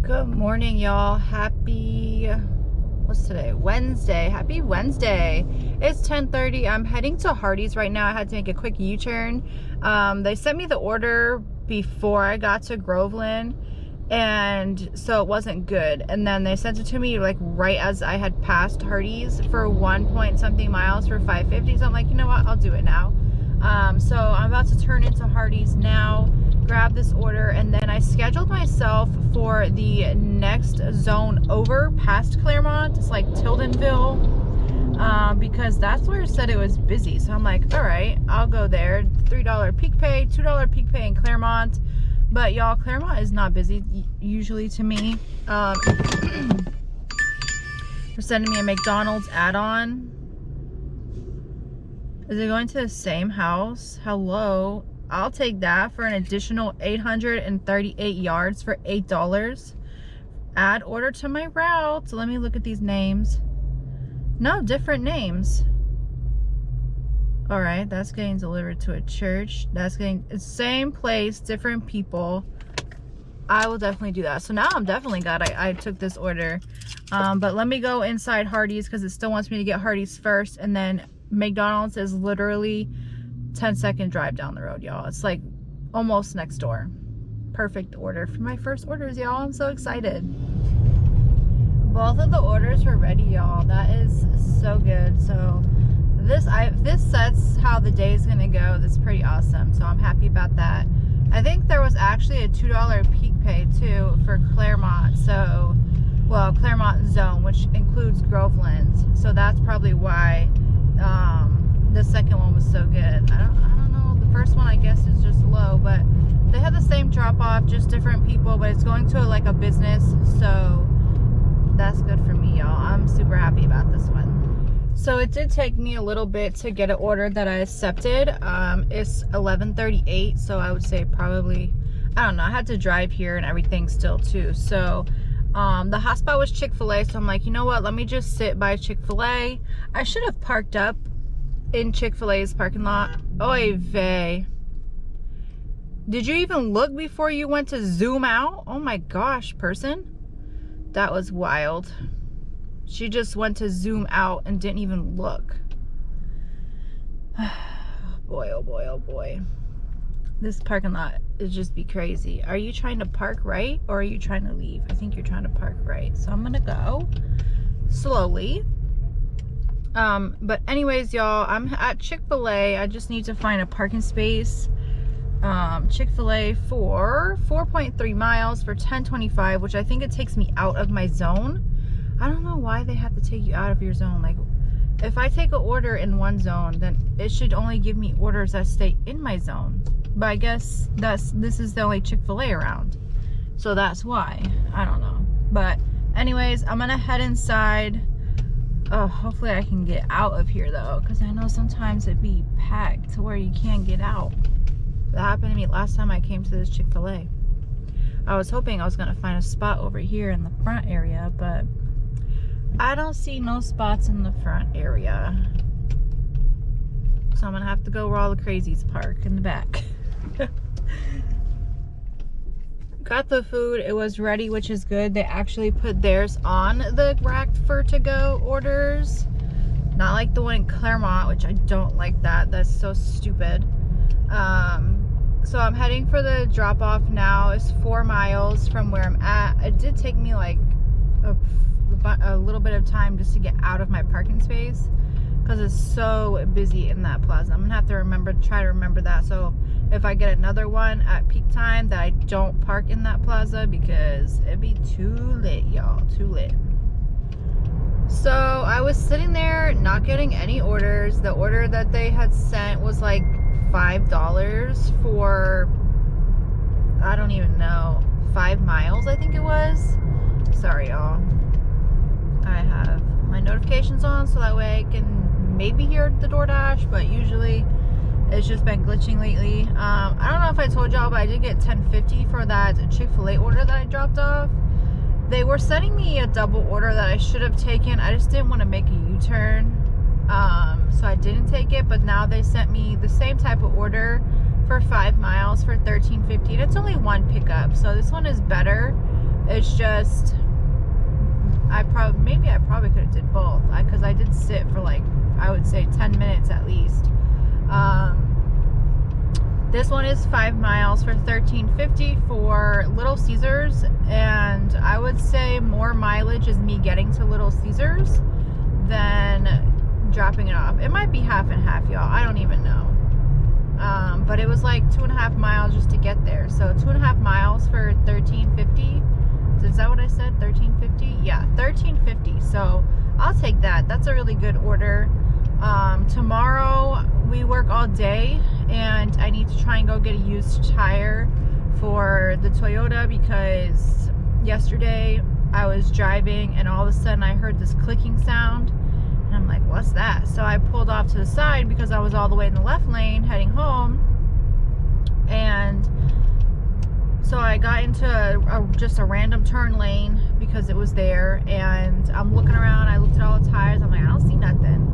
Good morning, y'all. What's today? Wednesday. Happy Wednesday. It's 10:30. I'm heading to Hardee's right now. I had to make a quick U-turn. They sent me the order before I got to Groveland, and so it wasn't good. And then they sent it to me like right as I had passed Hardee's for 1 point something miles for $5.50. So I'm like, you know what? I'll do it now. So I'm about to turn into Hardee's now, grab this order, and then I scheduled myself for the next zone over past Claremont. It's like Tildenville, because that's where it said it was busy. So I'm like, all right, I'll go there. $3 peak pay, $2 peak pay in Claremont. But y'all, Claremont is not busy usually to me. They're sending me a McDonald's add-on. Is it going to the same house? Hello. I'll take that for an additional 838 yards for $8. Add order to my route. So let me look at these names. No, different names. All right, that's getting delivered to a church. That's getting the same place, different people. I will definitely do that. So now I'm definitely glad I took this order. But let me go inside Hardee's because it still wants me to get Hardee's first, and then McDonald's is literally 10-second drive down the road, y'all. It's like almost next door. Perfect order for my first orders, y'all. I'm so excited. Both of the orders were ready, y'all. That is so good. So this sets how the day is gonna go. That's pretty awesome. So I'm happy about that. I think there was actually a $2 peak pay too for Claremont. So, well, Claremont zone, which includes Groveland. So that's probably why the second one was so good. I don't know. The first one I guess is just low, but they have the same drop off, just different people, but it's going to like a business, so that's good for me, y'all. I'm super happy about this one. So it did take me a little bit to get an order that I accepted. It's 11:38, so I would say probably, I don't know, I had to drive here and everything still too. So the hotspot was Chick-fil-A, so I'm like, you know what, let me just sit by Chick-fil-A. I should have parked up in Chick-fil-A's parking lot. Oy vey. Did you even look before you went to zoom out? Oh my gosh, person. That was wild. She just went to zoom out and didn't even look. Boy, oh boy, oh boy. This parking lot is just be crazy. Are you trying to park right or are you trying to leave? I think you're trying to park right. So I'm gonna go slowly. But anyways, y'all, I'm at Chick-fil-A. I just need to find a parking space. Chick-fil-A for 4.3 miles for $10.25, which I think it takes me out of my zone. I don't know why they have to take you out of your zone. Like, if I take an order in one zone, then it should only give me orders that stay in my zone. But I guess this is the only Chick-fil-A around, so that's why. I don't know. But anyways, I'm gonna head inside. Oh, hopefully I can get out of here though, because I know sometimes it be packed to where you can't get out. That happened to me last time I came to this Chick-fil-A. I was hoping I was gonna find a spot over here in the front area, but I don't see no spots in the front area. So I'm gonna have to go where all the crazies park in the back. Got the food, it was ready, which is good. They actually put theirs on the rack for to-go orders, not like the one in Claremont, which I don't like that. That's so stupid. So I'm heading for the drop-off now. It's 4 miles from where I'm at. It did take me like a little bit of time just to get out of my parking space because it's so busy in that plaza. I'm gonna have to try to remember that. So if I get another one at peak time, that I don't park in that plaza because it'd be too lit, y'all, too lit. So I was sitting there not getting any orders. The order that they had sent was like $5 for, I don't even know, 5 miles I think it was. Sorry, y'all. I have my notifications on so that way I can maybe hear the DoorDash, but usually it's just been glitching lately. I don't know if I told y'all, but I did get $10.50 for that Chick-fil-A order that I dropped off. They were sending me a double order that I should have taken. I just didn't want to make a U-turn, so I didn't take it. But now they sent me the same type of order for 5 miles for $13.50. It's only one pickup, so this one is better It's just, maybe I probably could have did both, because I did sit for like, I would say 10 minutes at least. This one is 5 miles for $13.50 for Little Caesars, and I would say more mileage is me getting to Little Caesars than dropping it off. It might be half and half, y'all. I don't even know. But it was like 2.5 miles just to get there. So 2.5 miles for $13.50. Is that what I said? $13.50? Yeah, $13.50. So I'll take that. That's a really good order. Tomorrow we work all day, and I need to try and go get a used tire for the Toyota, because yesterday I was driving and all of a sudden I heard this clicking sound, and I'm like, what's that? So I pulled off to the side because I was all the way in the left lane heading home, and so I got into just a random turn lane because it was there, and I'm looking around. I looked at all the tires. I'm like, I don't see nothing.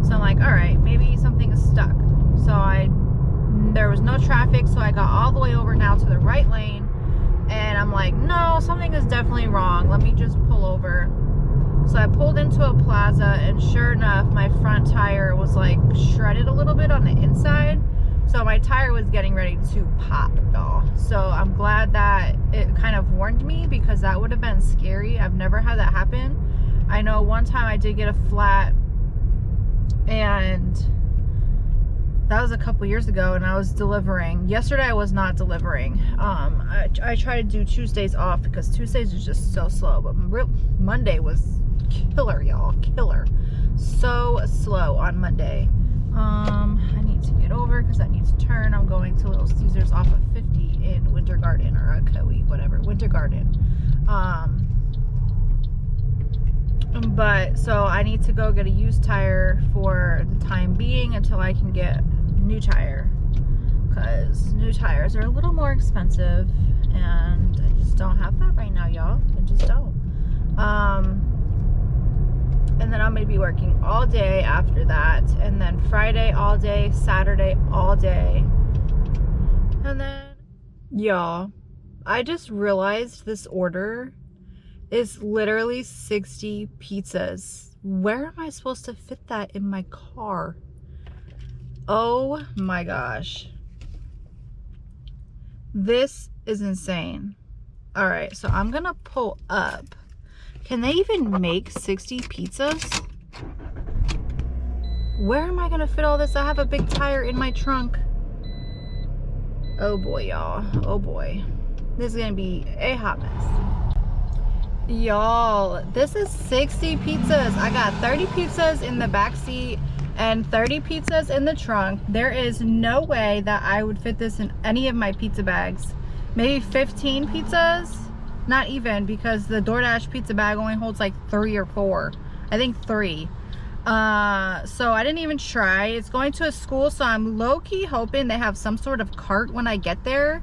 So I'm like, all right, maybe something is stuck. So there was no traffic, so I got all the way over now to the right lane, and I'm like, no, something is definitely wrong. Let me just pull over. So I pulled into a plaza, and sure enough, my front tire was like shredded a little bit on the inside. So my tire was getting ready to pop, y'all. So I'm glad that it kind of warned me, because that would have been scary. I've never had that happen. I know one time I did get a flat, and that was a couple years ago, and I was delivering. Yesterday I was not delivering. I try to do Tuesdays off because Tuesdays is just so slow, but Monday was killer, y'all. Killer. So slow on Monday. I need to get over because I need to turn. I'm going to Little Caesars off of 50 in Winter Garden, or Ocoee, whatever, Winter Garden. But so I need to go get a used tire for the time being until I can get new tire, because new tires are a little more expensive, and I just don't have that right now, y'all. I just don't. And then I'm gonna be working all day after that, and then Friday all day, Saturday all day, and then y'all, I just realized this order is literally 60 pizzas. Where am I supposed to fit that in my car? Oh my gosh. This is insane. All right, so I'm gonna pull up. Can they even make 60 pizzas? Where am I gonna fit all this? I have a big tire in my trunk. Oh boy, y'all. Oh boy. This is gonna be a hot mess. Y'all, this is 60 pizzas. I got 30 pizzas in the back seat and 30 pizzas in the trunk. There is no way that I would fit this in any of my pizza bags. Maybe 15 pizzas? Not even, because the DoorDash pizza bag only holds like 3 or 4. I think 3. So I didn't even try. It's going to a school, so I'm low-key hoping they have some sort of cart when I get there.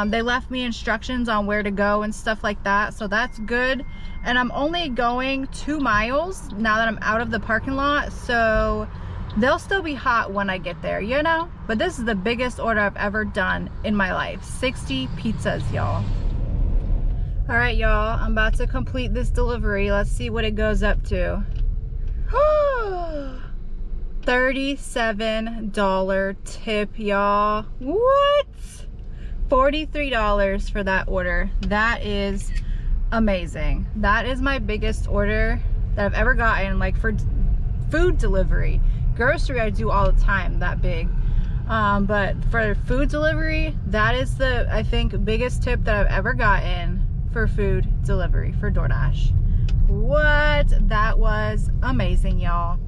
They left me instructions on where to go and stuff like that, so that's good. And I'm only going 2 miles now that I'm out of the parking lot, so they'll still be hot when I get there, you know? But this is the biggest order I've ever done in my life. 60 pizzas, y'all. All right, y'all, I'm about to complete this delivery. Let's see what it goes up to. $37 tip, y'all. What? $43 for that order. That is amazing. That is my biggest order that I've ever gotten, like for food delivery. Grocery I do all the time, that big. But for food delivery, that is the, I think, biggest tip that I've ever gotten for food delivery for DoorDash. What? That was amazing, y'all.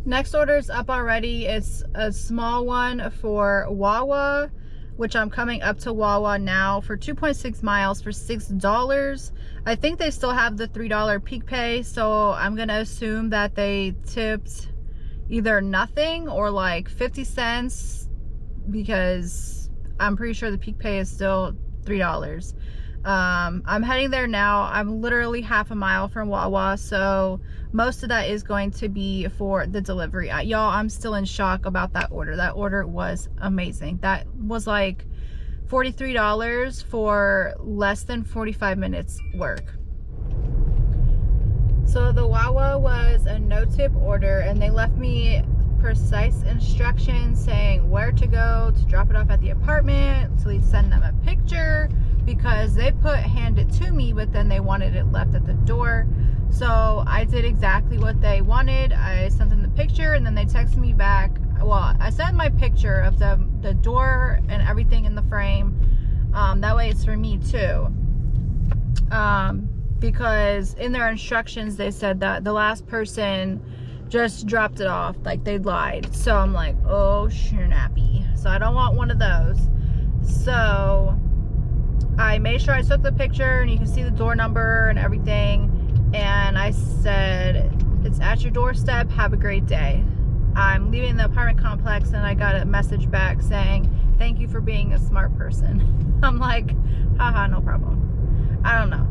Next order is up already. It's a small one for Wawa, which I'm coming up to Wawa now for 2.6 miles for $6. I think they still have the $3 peak pay, so I'm gonna assume that they tipped either nothing or like 50 cents, because I'm pretty sure the peak pay is still $3. I'm heading there now. I'm literally half a mile from Wawa, so most of that is going to be for the delivery. Y'all, I'm still in shock about that order. That order was amazing. That was like $43 for less than 45 minutes work. So the Wawa was a no-tip order, and they left me precise instructions saying where to go to drop it off at the apartment. So we send them a picture because they put hand it to me, but then they wanted it left at the door. So I did exactly what they wanted. I sent them the picture, and then they texted me back. Well, I sent my picture of the door and everything in the frame. That way it's for me too. Because in their instructions they said that the last person just dropped it off, like they lied. So I'm like, oh snappy. So I don't want one of those. So I made sure I took the picture, and you can see the door number and everything. And I said, it's at your doorstep, have a great day. I'm leaving the apartment complex, and I got a message back saying, thank you for being a smart person. I'm like, haha, no problem. I don't know.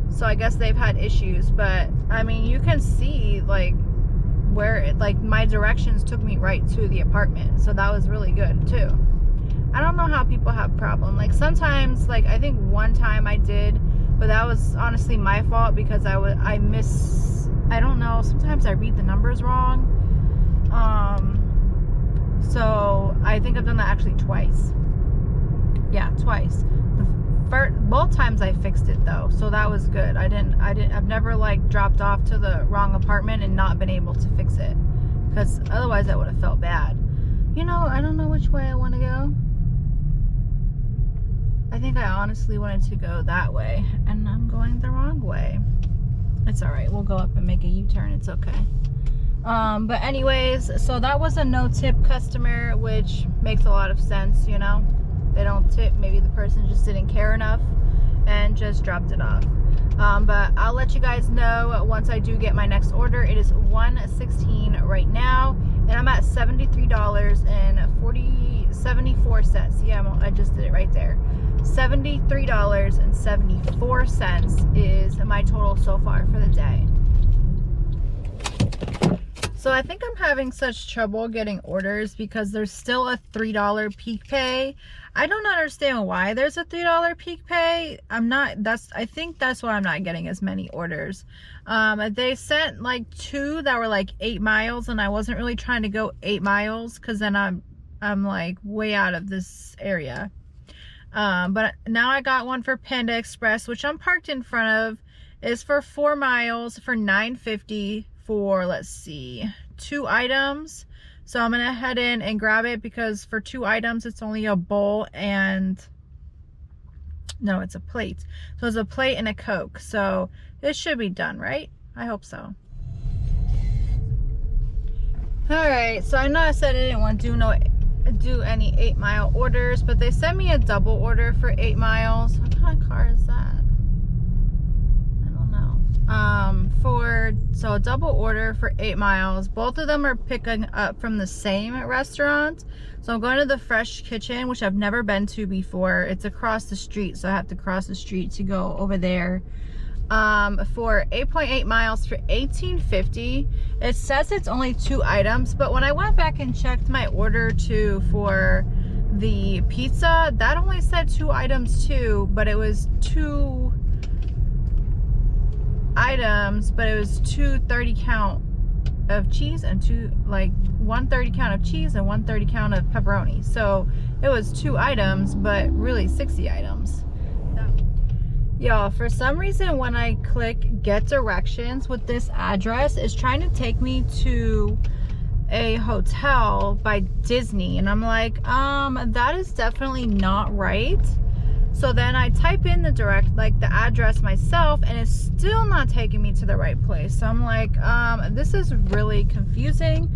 So I guess they've had issues, but I mean, you can see like where it, like my directions took me right to the apartment. So that was really good too. I don't know how people have problem. Like sometimes, like I think one time I did, but that was honestly my fault because I don't know, sometimes I read the numbers wrong. So I think I've done that actually twice. Yeah, twice. Both times I fixed it though, so that was good. I've never like dropped off to the wrong apartment and not been able to fix it, because otherwise I would have felt bad. You know, I don't know which way I want to go. I think I honestly wanted to go that way, and I'm going the wrong way. It's all right. We'll go up and make a U-turn. It's okay. But anyways, so that was a no-tip customer, which makes a lot of sense, you know. They don't tip. Maybe the person just didn't care enough and just dropped it off. But I'll let you guys know once I do get my next order. It is $1.16 right now, and I'm at $73.74. Yeah, I just did it right there. $73.74 is my total so far for the day. So I think I'm having such trouble getting orders because there's still a $3 peak pay. I don't understand why there's a $3 peak pay. I think that's why I'm not getting as many orders. They sent like 2 that were like 8 miles, and I wasn't really trying to go 8 miles because then I'm like way out of this area. But now I got one for Panda Express, which I'm parked in front of. It's for 4 miles for $9.50 for, let's see, 2 items. So I'm gonna head in and grab it because for 2 items it's only a bowl and no, it's a plate. So it's a plate and a Coke. So this should be done, right? I hope so. All right, so I know I said I didn't want to do any 8-mile orders, but they sent me a double order for 8 miles. What kind of car is that? So a double order for 8 miles. Both of them are picking up from the same restaurant. So I'm going to the Fresh Kitchen, which I've never been to before. It's across the street, so I have to cross the street to go over there. For 8.8 miles for $18.50. It says it's only 2 items, but when I went back and checked my order for the pizza, that only said 2 items too, but it was 2 items, but it was 2 30 count of cheese and 1 30 count of cheese and 1 30 count of pepperoni. So it was 2 items, but really 60 items. Y'all, for some reason when I click get directions with this address, it's trying to take me to a hotel by Disney, and I'm like, that is definitely not right. So then I type in the address myself, and it's still not taking me to the right place. So I'm like, this is really confusing.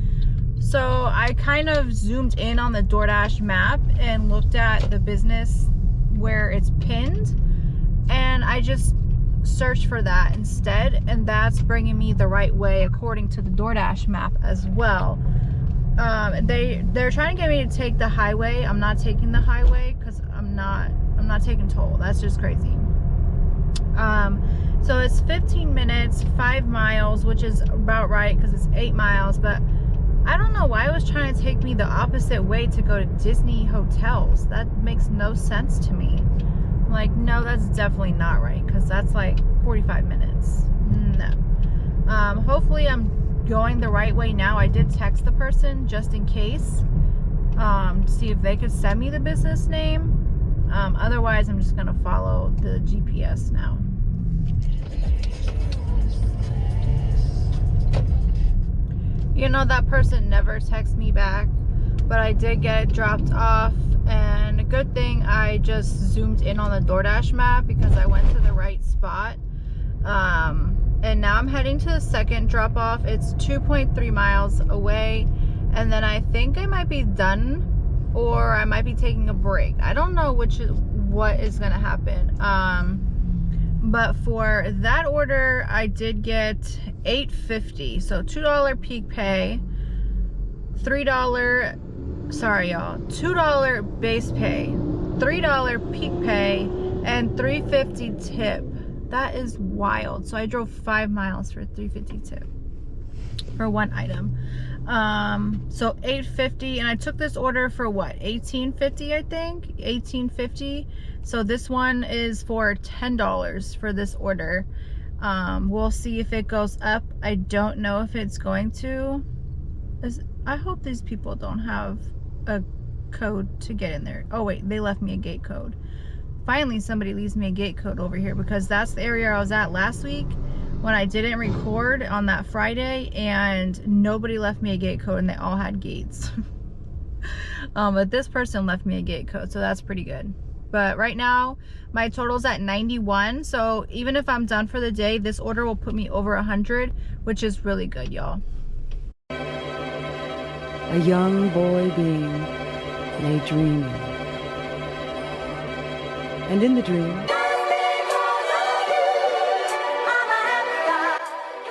So I kind of zoomed in on the DoorDash map and looked at the business where it's pinned, and I just searched for that instead, and that's bringing me the right way according to the DoorDash map as well. They're trying to get me to take the highway. I'm not taking the highway because I'm not taking toll. That's just crazy. So it's 15 minutes, 5 miles, which is about right because it's 8 miles, but I don't know why it was trying to take me the opposite way to go to Disney hotels. That makes no sense to me. Like, no, that's definitely not right, because that's like 45 minutes. No. Hopefully I'm going the right way now. I did text the person just in case, to see if they could send me the business name. Otherwise, I'm just gonna follow the GPS now. You know, that person never texted me back, but I did get it dropped off, and a good thing I just zoomed in on the DoorDash map because I went to the right spot. And now I'm heading to the second drop off. It's 2.3 miles away, and then I think I might be done, or I might be taking a break. I don't know what is gonna happen. But for that order, I did get $8.50, so $2 peak pay, $3, sorry y'all, $2 base pay, $3 peak pay, and $3.50 tip. That is wild. So I drove 5 miles for $3.50 tip for one item. So $8.50, and I took this order for what, $18.50, I think, $18.50. So this one is for $10 for this order. We'll see if it goes up. I don't know if it's going to. I hope these people don't have a code to get in there. Oh wait, they left me a gate code. Finally somebody leaves me a gate code over here, because that's the area I was at last week when I didn't record on that Friday, and nobody left me a gate code, and they all had gates. But this person left me a gate code, so that's pretty good. But right now my total's at 91, so even if I'm done for the day, this order will put me over 100, which is really good, y'all. A young boy being lay dreaming, and in the dream